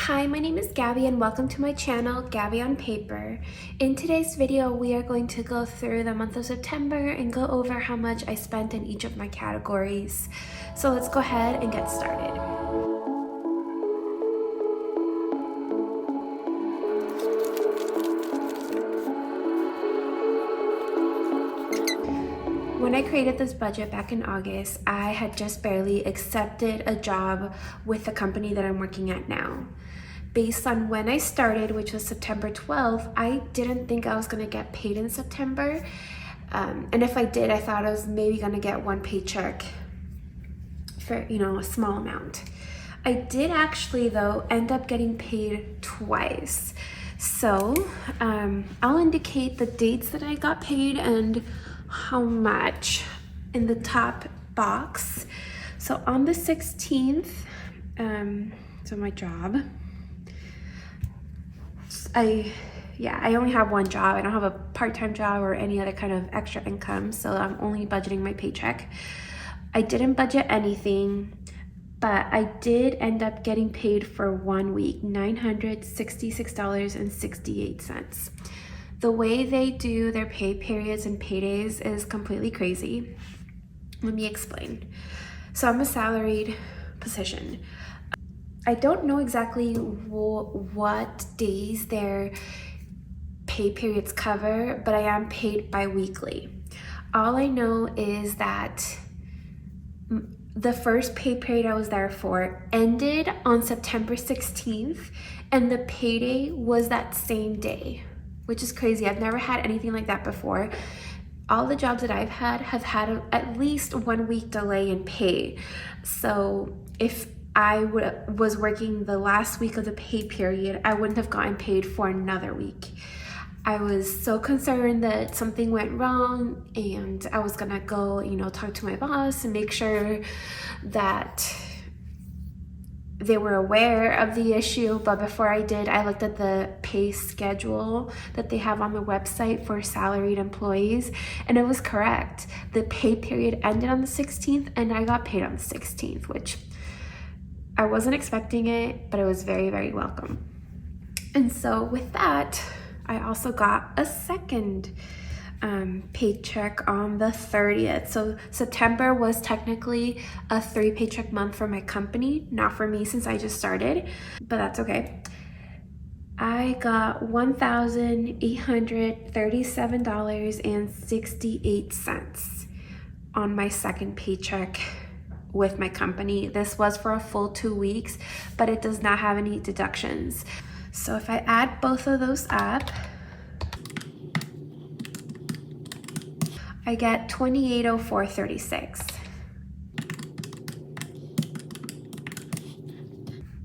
Hi, my name is Gabby and welcome to my channel, Gabby on Paper. In today's video, we are going to go through the month of September and go over how much I spent in each of my categories. So let's go ahead and get started. When I created this budget back in August, I had just barely accepted a job with the company that I'm working at now. Based on when I started, which was September 12th, I didn't think I was gonna get paid in September. And if I did, I thought I was maybe gonna get one paycheck for, a small amount. I did actually, though, end up getting paid twice. So I'll indicate the dates that I got paid and how much in the top box. So on the 16th, so my job, I only have one job. I don't have a part-time job or any other kind of extra income, so I'm only budgeting my paycheck. I didn't budget anything, but I did end up getting paid for 1 week, $966.68. The way they do their pay periods and paydays is completely crazy. Let me explain. So I'm a salaried position. I don't know exactly what days their pay periods cover, but I am paid bi-weekly. All I know is that the first pay period I was there for ended on September 16th, and the payday was that same day, which is crazy. I've never had anything like that before. All the jobs that I've had have had at least 1 week delay in pay. So if I was working the last week of the pay period, I wouldn't have gotten paid for another week. I was so concerned that something went wrong, and I was gonna go, talk to my boss and make sure that they were aware of the issue. But before I did, I looked at the pay schedule that they have on the website for salaried employees, and it was correct. The pay period ended on the 16th, and I got paid on the 16th, which I wasn't expecting it, but it was very, very welcome. And so with that, I also got a second paycheck on the 30th. So September was technically a 3 paycheck month for my company, not for me since I just started, but that's okay. I got $1,837.68 on my second paycheck with my company. This was for a full 2 weeks, but it does not have any deductions. So if I add both of those up, I get $2804.36.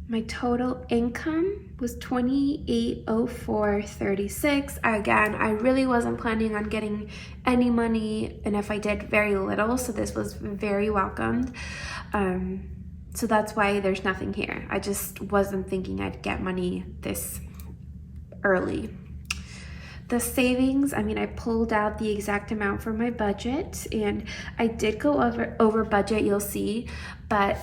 My total income was $2804.36. Again, I really wasn't planning on getting any money, and if I did, very little, so this was very welcomed. So that's why there's nothing here. I just wasn't thinking I'd get money this early. The savings, I pulled out the exact amount for my budget, and I did go over budget, you'll see, but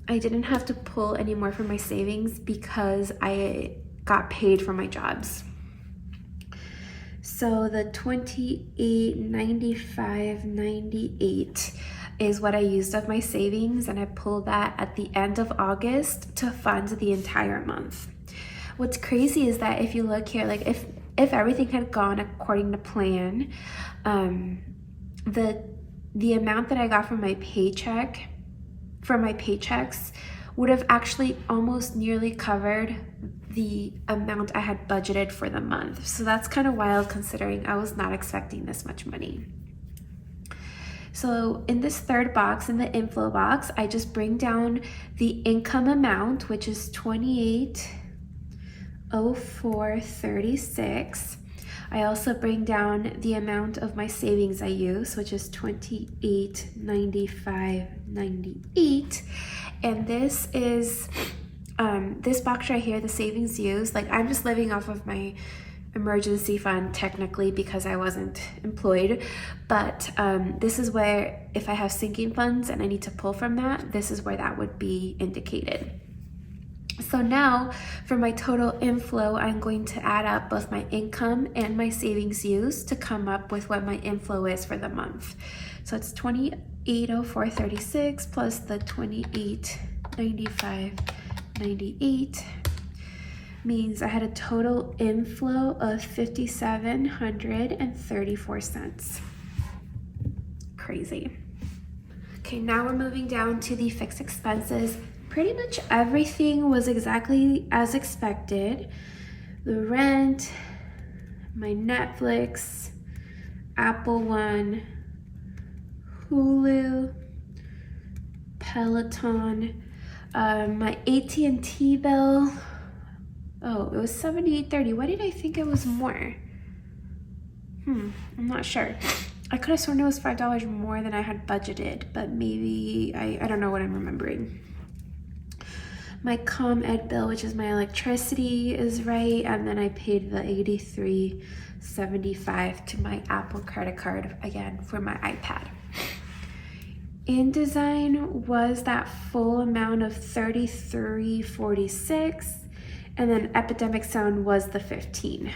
I didn't have to pull any more from my savings because I got paid for my jobs. So the $2895.98 is what I used of my savings, and I pulled that at the end of August to fund the entire month. What's crazy is that if you look here, like if everything had gone according to plan, the amount that I got from my paychecks would have actually almost nearly covered the amount I had budgeted for the month. So that's kind of wild considering I was not expecting this much money. So in this third box, in the inflow box, I just bring down the income amount, which is $2804.36. I also bring down the amount of my savings I use, which is $2895.98. And this is this box right here, the savings used. Like, I'm just living off of my emergency fund technically because I wasn't employed, but this is where, if I have sinking funds and I need to pull from that, this is where that would be indicated. So now for my total inflow, I'm going to add up both my income and my savings use to come up with what my inflow is for the month. So it's 2804.36 plus the 2895.98 means I had a total inflow of 5,734 cents. Crazy. Okay, now we're moving down to the fixed expenses. Pretty much everything was exactly as expected. The rent, my Netflix, Apple One, Hulu, Peloton, my AT&T bill. Oh, it was $78.30. Why did I think it was more? I'm not sure. I could have sworn it was $5 more than I had budgeted, but maybe, I don't know what I'm remembering. My ComEd bill, which is my electricity, is right, and then I paid the $83.75 to my Apple credit card, again, for my iPad. InDesign was that full amount of $33.46, and then Epidemic Sound was the 15.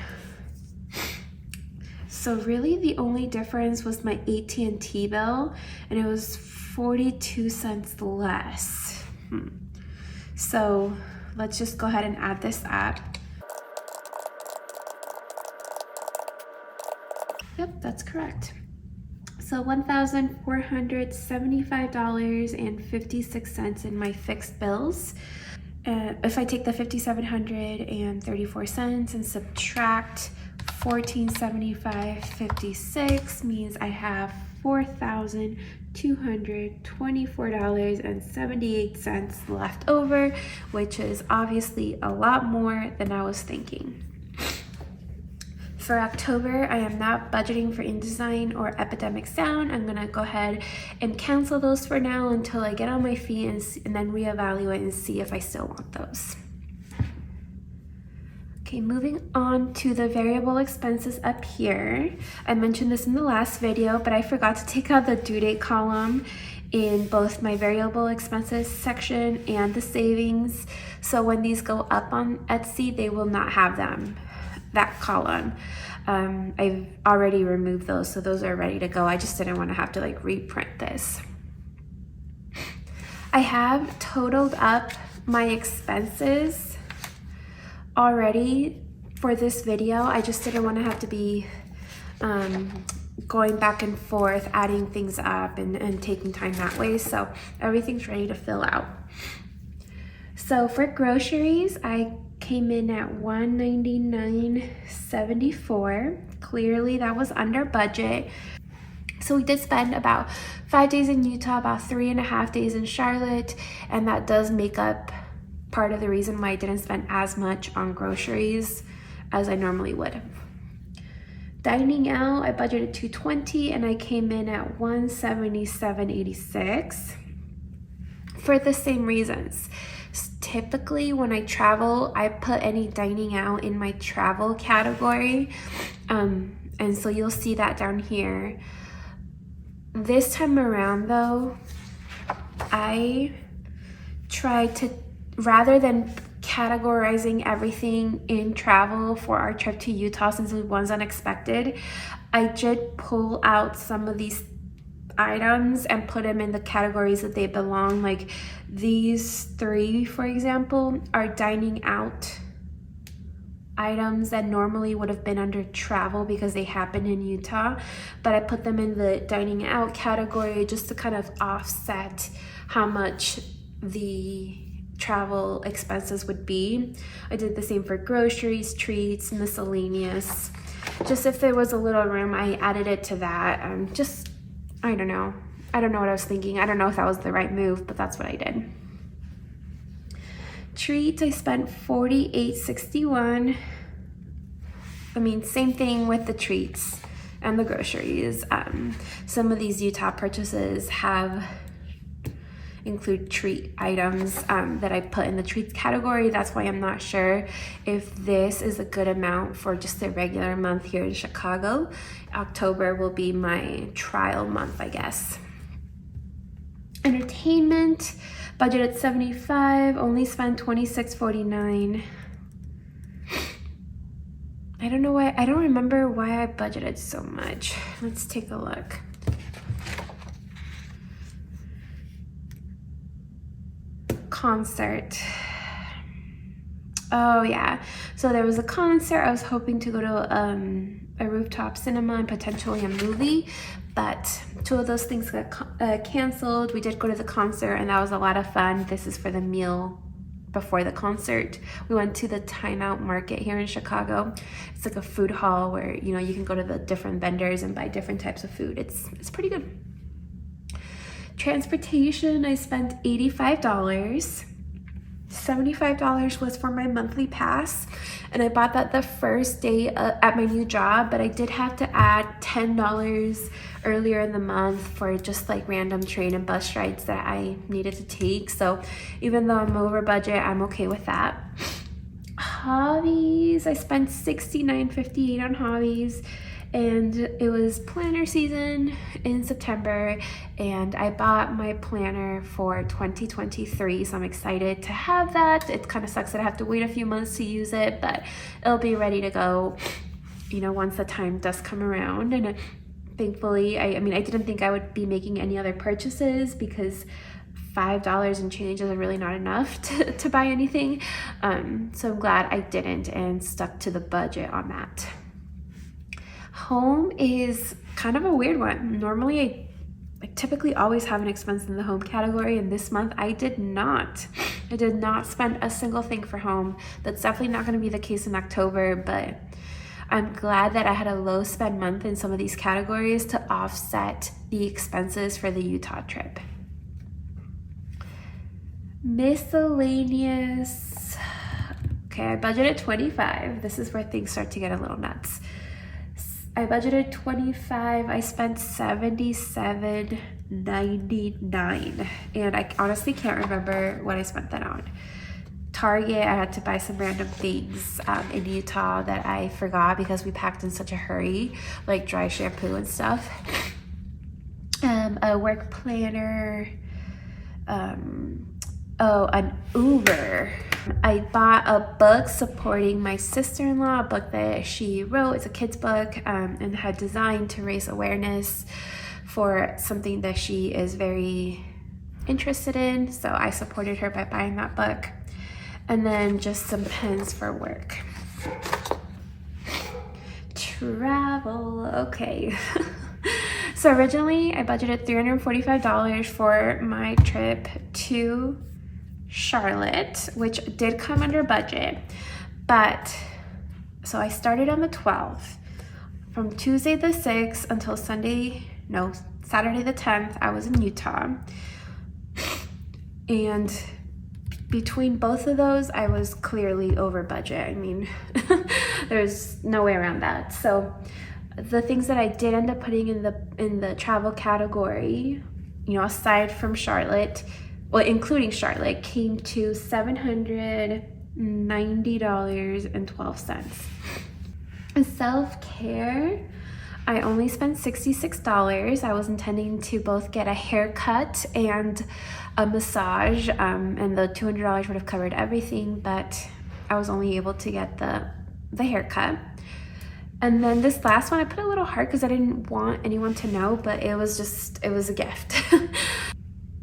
So really the only difference was my AT&T bill, and it was 42 cents less. So let's just go ahead and add this up. Yep, that's correct. So $1,475.56 in my fixed bills. If I take the 5,734 cents and subtract 1475.56 means I have $4,224.78 left over, which is obviously a lot more than I was thinking. For October, I am not budgeting for InDesign or Epidemic Sound. I'm gonna go ahead and cancel those for now until I get on my feet and then reevaluate and see if I still want those. Okay, moving on to the variable expenses up here. I mentioned this in the last video, but I forgot to take out the due date column in both my variable expenses section and the savings. So when these go up on Etsy, they will not have that column. I've already removed those, so those are ready to go. I just didn't want to have to like reprint this. I have totaled up my expenses already for this video. I just didn't want to have to be going back and forth, adding things up and taking time that way. So everything's ready to fill out. So for groceries, I came in at $199.74. Clearly that was under budget. So we did spend about 5 days in Utah, about 3.5 days in Charlotte, and that does make up part of the reason why I didn't spend as much on groceries as I normally would. Dining out, I budgeted $220 and I came in at $177.86 for the same reasons. Typically when I travel, I put any dining out in my travel category, and so you'll see that down here. This time around though, I tried to, rather than categorizing everything in travel for our trip to Utah, since it was unexpected, I did pull out some of these items and put them in the categories that they belong. Like these 3, for example, are dining out items that normally would have been under travel because they happen in Utah, but I put them in the dining out category just to kind of offset how much the travel expenses would be. I did the same for groceries, treats, miscellaneous. Just if there was a little room, I added it to that. I don't know what I was thinking. I don't know if that was the right move, but that's what I did. Treats, I spent $48.61. I mean, same thing with the treats and the groceries. Some of these Utah purchases include treat items that I put in the treats category. That's why I'm not sure if this is a good amount for just a regular month here in Chicago. October will be my trial month, I guess. Entertainment, budgeted $75, only spent $26.49. I don't know why, I don't remember why I budgeted so much. Let's take a look. Concert. Oh yeah, so there was a concert. I was hoping to go to a rooftop cinema and potentially a movie, but two of those things got canceled. We did go to the concert and that was a lot of fun. This is for the meal before the concert. We went to the Time Out Market here in Chicago. It's like a food hall where, you know, you can go to the different vendors and buy different types of food. It's pretty good. Transportation, I spent $85. $75 was for my monthly pass, and I bought that the first day at my new job, but I did have to add $10 earlier in the month for just like random train and bus rides that I needed to take. So even though I'm over budget, I'm okay with that. Hobbies, I spent $69.58 on hobbies, and it was planner season in September, and I bought my planner for 2023, so I'm excited to have that. It kind of sucks that I have to wait a few months to use it, but it'll be ready to go, you know, once the time does come around. And thankfully, I mean, I didn't think I would be making any other purchases because $5 and change is really not enough to buy anything. So I'm glad I didn't and stuck to the budget on that. Home is kind of a weird one. Normally, I typically always have an expense in the home category, and this month I did not. I did not spend a single thing for home. That's definitely not going to be the case in October, but I'm glad that I had a low spend month in some of these categories to offset the expenses for the Utah trip. Miscellaneous. Okay, I budgeted $25. This is where things start to get a little nuts. I budgeted $25. I spent $77.99, and I honestly can't remember what I spent that on. Target, I had to buy some random things in Utah that I forgot because we packed in such a hurry, like dry shampoo and stuff. A work planner. An Uber. I bought a book supporting my sister-in-law, a book that she wrote. It's a kid's book and had designed to raise awareness for something that she is very interested in. So I supported her by buying that book. And then just some pens for work. Travel, okay. So originally I budgeted $345 for my trip to Charlotte, which did come under budget, but so I started on the 12th. From Tuesday the 6th until Saturday the 10th, I was in Utah, and between both of those, I was clearly over budget. I mean, there's no way around that. So the things that I did end up putting in the travel category, you know, aside from Charlotte, well, including Charlotte, came to $790.12. Self-care, I only spent $66. I was intending to both get a haircut and a massage, and the $200 would have covered everything, but I was only able to get the haircut. And then this last one, I put a little heart because I didn't want anyone to know, but it was a gift.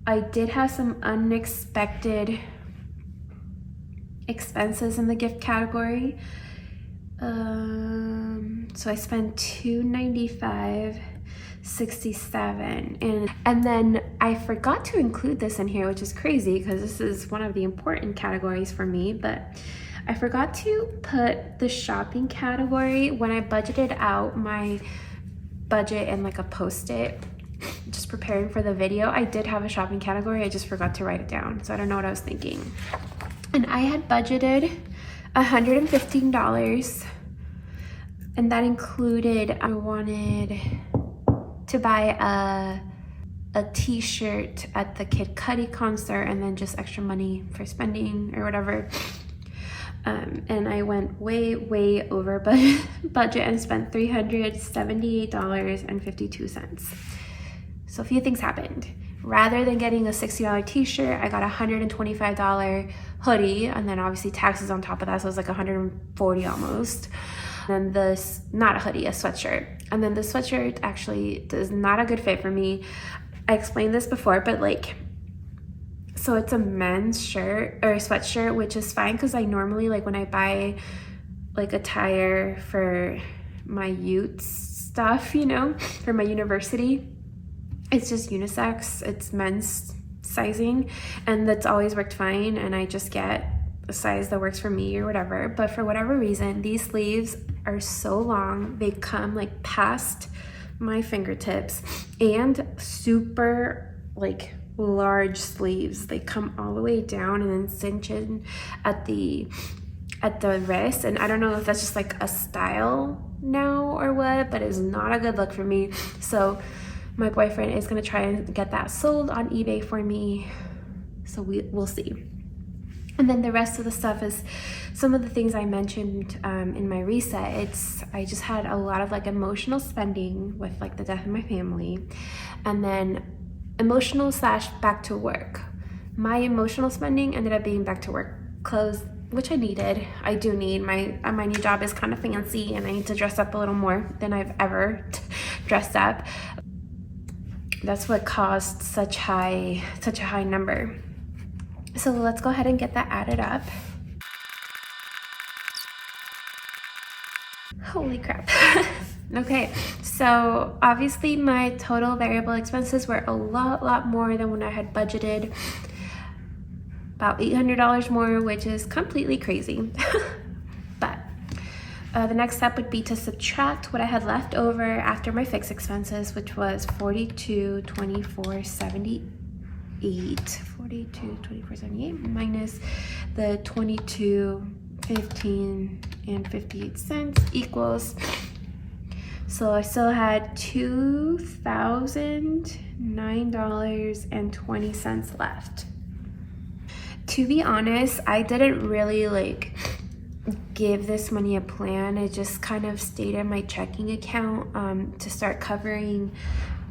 I did have some unexpected expenses in the gift category. So I spent $295.67, and then I forgot to include this in here, which is crazy because this is one of the important categories for me, but I forgot to put the shopping category when I budgeted out my budget in like a post-it. Just preparing for the video, I did have a shopping category, I just forgot to write it down, so I don't know what I was thinking. And I had budgeted $115, and that included, I wanted to buy a t-shirt at the Kid Cudi concert, and then just extra money for spending or whatever. And I went way over budget and spent $378.52. So a few things happened. Rather than getting a $60 t-shirt, I got a $125 hoodie, and then obviously taxes on top of that, so it was like $140 almost. And then not a hoodie, a sweatshirt. And then the sweatshirt actually is not a good fit for me. I explained this before, but like, so it's a men's shirt or sweatshirt, which is fine because I normally, like when I buy like attire for my youth stuff, you know, for my university, it's just unisex, it's men's sizing, and that's always worked fine, and I just get a size that works for me or whatever. But for whatever reason, these sleeves are so long, they come like past my fingertips, and super like large sleeves. They come all the way down and then cinch in at the wrist, and I don't know if that's just like a style now or what, but it's not a good look for me. So my boyfriend is gonna try and get that sold on eBay for me, so we'll see. And then the rest of the stuff is some of the things I mentioned in my reset. I just had a lot of like emotional spending with like the death of my family, and then emotional / back to work. My emotional spending ended up being back to work clothes, which I needed. I do need. My new job is kind of fancy, and I need to dress up a little more than I've ever dressed up. That's what caused such a high number. So let's go ahead and get that added up. Holy crap. Okay, so obviously my total variable expenses were a lot more than when I had budgeted. About $800 more, which is completely crazy. But the next step would be to subtract what I had left over after my fixed expenses, which was $42,2478 minus the $22.15 equals. So I still had $2,009.20 left. To be honest, I didn't really like give this money a plan. It just kind of stayed in my checking account to start covering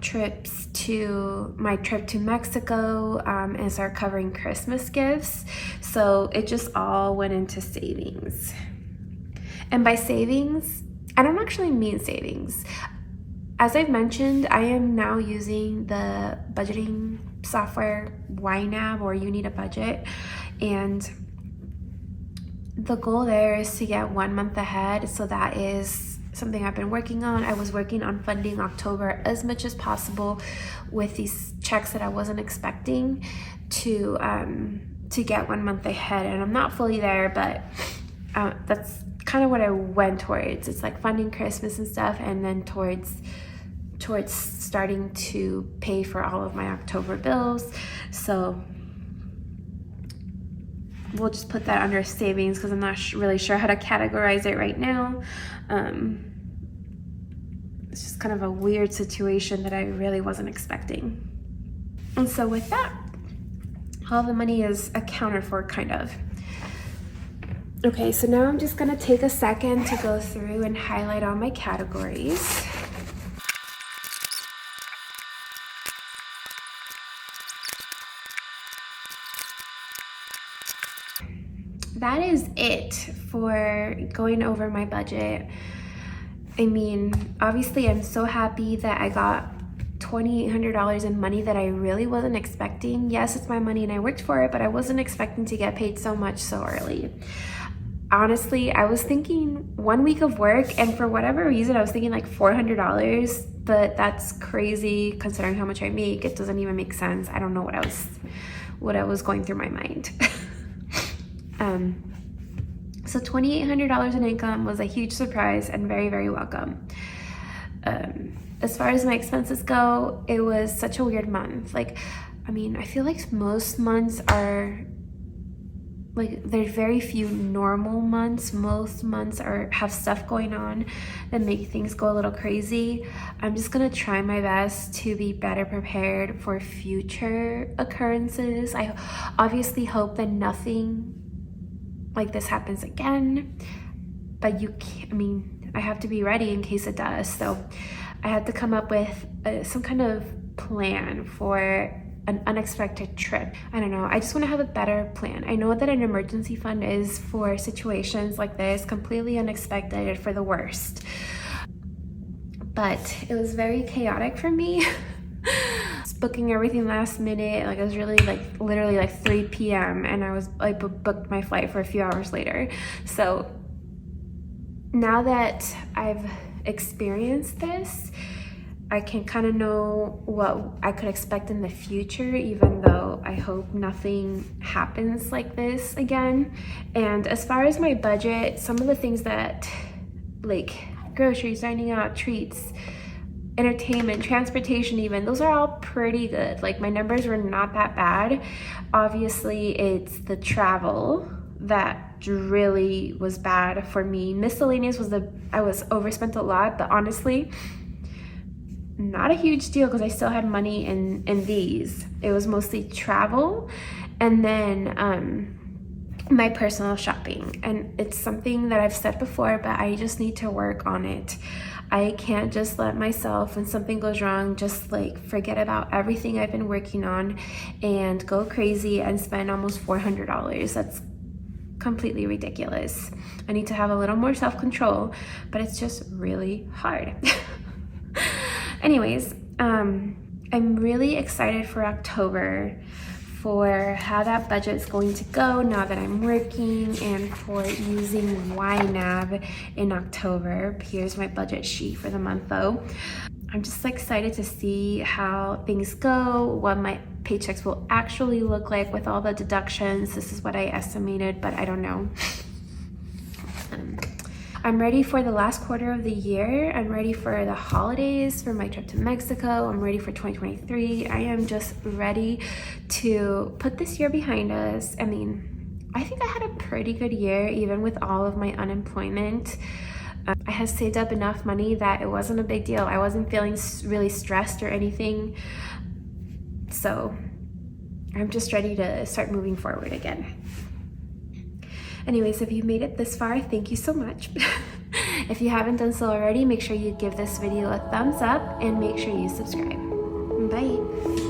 trips to my trip to Mexico and start covering Christmas gifts. So it just all went into savings. And by savings, I don't actually mean savings. As I've mentioned, I am now using the budgeting software YNAB, or You Need a Budget, and the goal there is to get 1 month ahead. So that is something I've been working on. I was working on funding October as much as possible with these checks that I wasn't expecting to get 1 month ahead, and I'm not fully there, but that's kind of what I went towards. It's like funding Christmas and stuff, and then towards starting to pay for all of my October bills. So we'll just put that under savings because I'm not really sure how to categorize it right now. It's just kind of a weird situation that I really wasn't expecting. And so with that, all the money is accounted for, kind of. Okay, so now I'm just gonna take a second to go through and highlight all my categories. That is it for going over my budget. I mean, obviously I'm so happy that I got $2,800 in money that I really wasn't expecting. Yes, it's my money and I worked for it, but I wasn't expecting to get paid so much so early. Honestly, I was thinking 1 week of work, and for whatever reason, I was thinking like $400, but that's crazy considering how much I make. It doesn't even make sense. I don't know what I was going through my mind. So $2,800 in income was a huge surprise and very, very welcome. As far as my expenses go, it was such a weird month. Like, I mean, I feel like most months are like, there's very few normal months. Most months have stuff going on that make things go a little crazy. I'm just gonna try my best to be better prepared for future occurrences. I obviously hope that nothing like this happens again, but you can't, I mean, I have to be ready in case it does. So I had to come up with some kind of plan for an unexpected trip. I don't know, I just want to have a better plan. I know that an emergency fund is for situations like this, completely unexpected, for the worst. But it was very chaotic for me. Booking everything last minute. Like, it was really literally like 3 p.m. and I was like booked my flight for a few hours later. So now that I've experienced this, I can kind of know what I could expect in the future, even though I hope nothing happens like this again. And as far as my budget, some of the things that, like groceries, dining out, treats, entertainment, transportation even, those are all pretty good. Like, my numbers were not that bad. Obviously, it's the travel that really was bad for me. Miscellaneous was I was overspent a lot, but honestly, not a huge deal because I still had money in these. It was mostly travel and then my personal shopping. And it's something that I've said before, but I just need to work on it. I can't just let myself, when something goes wrong, just like forget about everything I've been working on and go crazy and spend almost $400. That's completely ridiculous. I need to have a little more self-control, but it's just really hard. Anyways, I'm really excited for October, for how that budget is going to go now that I'm working, and for using YNAB in October. Here's my budget sheet for the month though. I'm just excited to see how things go, what my paychecks will actually look like with all the deductions. This is what I estimated, but I don't know. I'm ready for the last quarter of the year. I'm ready for the holidays, for my trip to Mexico. I'm ready for 2023. I am just ready to put this year behind us. I mean, I think I had a pretty good year, even with all of my unemployment. I had saved up enough money that it wasn't a big deal. I wasn't feeling really stressed or anything. So I'm just ready to start moving forward again. Anyways, if you made it this far, thank you so much. If you haven't done so already, make sure you give this video a thumbs up and make sure you subscribe. Bye.